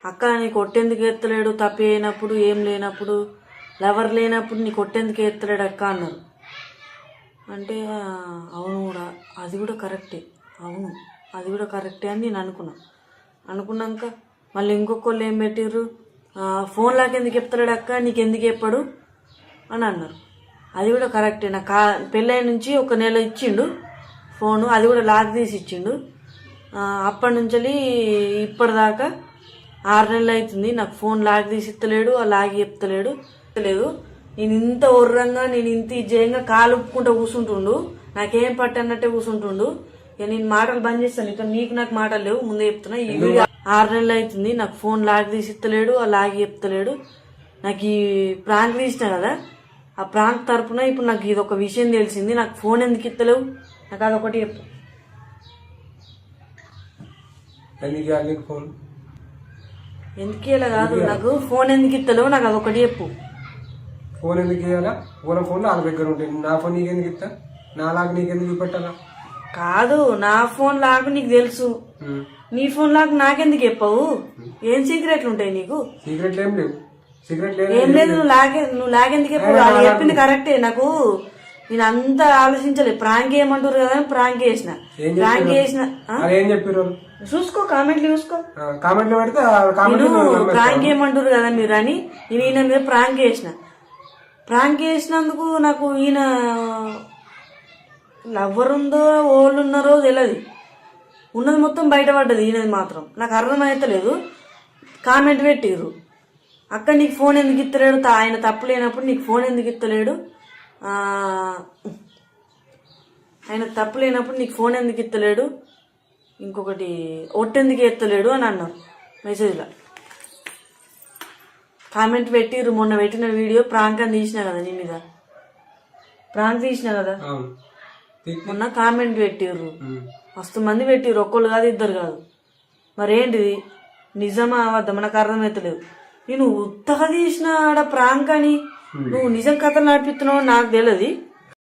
అక్క నీ కొట్టేందుకు ఎత్తలేడు, తప్పి అయినప్పుడు ఏం లేనప్పుడు లవర్ లేనప్పుడు నీ కొట్టేందుకు ఎత్తలేడు అక్క అన్నారు. అంటే అవును కూడా, అది కూడా కరెక్టే, అవును అది కూడా కరెక్టే అని నేను అనుకున్నాక మళ్ళీ ఇంకొకళ్ళు ఏం పెట్టిర్రు, ఫోన్ లాకెందుకు చెప్తాడు అక్క, నీకెందుకు చెప్పాడు అని అన్నారు. అది కూడా కరెక్టే. నాకు పెళ్ళై నుంచి 1 నెల ఇచ్చిండు ఫోను, అది కూడా లాక్ తీసి ఇచ్చిండు. అప్పటి నుంచి ఇప్పటిదాకా 6 నెలలు అవుతుంది నాకు ఫోన్ లాక్ తీసి ఇస్తలేడు, లాగి చెప్తలేడు లేదు. నేను ఇంత ఉర్రంగా నేను ఇంత జయంగా కాలు ఉప్పుకుంటూ కూర్చుంటుండు, నాకేం పట్టన్నట్టే కూర్చుంటుండు. ఇక నేను మాటలు బంద్ చేస్తాను, ఇక నీకు నాకు మాటలు లేవు ముందే చెప్తున్నా. ఈ వీడియో 6 నెలలు అవుతుంది నాకు ఫోన్ లాక్ తీసి ఇస్తలేడు, లాగి చెప్తలేడు. నాకు ఈ ప్రాంక్ తీసిన కదా, ఆ ప్రాంక్ తరపున ఇప్పుడు నాకు ఇది ఒక విషయం తెలిసింది. నాకు ఫోన్ ఎందుకు ఇస్తలేవు, నాకు అదొకటి చెప్పు. ఎందుకు ఇలా కాదు, నాకు ఫోన్ ఎందుకు ఇస్తలేవు, నాకు అదొకటి చెప్పు. ఫోన్ ఎందుకు ఇవ్వాలా? ఫోన్ వాళ్ళ దగ్గర ఉంటాయి, నా ఫోన్ నీకెందుకు ఇస్తా, నా లాగా నీకెందుకు పెట్టాలా? కాదు, నా ఫోన్ లాగా నీకు తెలుసు, నీ ఫోన్ లాగా నాకెందుకు చెప్పవు? ఏం సీక్రెట్లు ఉంటాయి నీకు? సీక్రెట్లు ఏం లేవు, ఏం లేదు. నువ్వు లాగెందుకు చెప్పవు? అది చెప్పింది కరెక్టే. నాకు నేను అంతా ఆలోచించలేదు. ప్రాంక్ ఏమంటారు కదా అని ప్రాంక్ చేసిన. ఏం చెప్పారు చూసుకో, కామెంట్లు చూసుకో. కామెంట్లు పెడితే ప్రాంక్ ఏమంటారు కదా మీరు అని నేను ఈయన మీద ప్రాంక్ చేసిన. ప్రాంక్ చేసినందుకు నాకు ఈయన లవ్వర్ ఉందో ఓళ్ళు ఉన్నారో తెలియదు, ఉన్నది మొత్తం బయటపడ్డది. ఈయనది మాత్రం నాకు అర్థమైతలేదు. కామెంట్ పెట్టిర్రు, అక్క నీకు ఫోన్ ఎందుకు ఇస్తలేడు, ఆయన తప్పు లేనప్పుడు నీకు ఫోన్ ఎందుకు ఇస్తలేడు, ఆయన తప్పు లేనప్పుడు నీకు ఫోన్ ఎందుకు ఇస్తలేడు, ఇంకొకటి ఒట్టెందుకు ఎత్తలేడు అని అన్నారు మెసేజ్లో. కామెంట్ పెట్టిర్రు. మొన్న పెట్టిన వీడియో ప్రాంక్ అని తీసిన కదా, నీ మీద ప్రాంక్ తీసిన కదా మొన్న, కామెంట్ పెట్టిర్రు మస్తు మంది పెట్టిర్రు, ఒక్కళ్ళు కాదు ఇద్దరు కాదు. మరేంటిది నిజమా అవద్దా నాకు అర్థమవుతలేదు. నేను ఉత్తగా తీసిన ఆడ ప్రాంక్ అని నువ్వు నిజం కథలు నడిపిస్తున్నావు నాకు తెలియదు.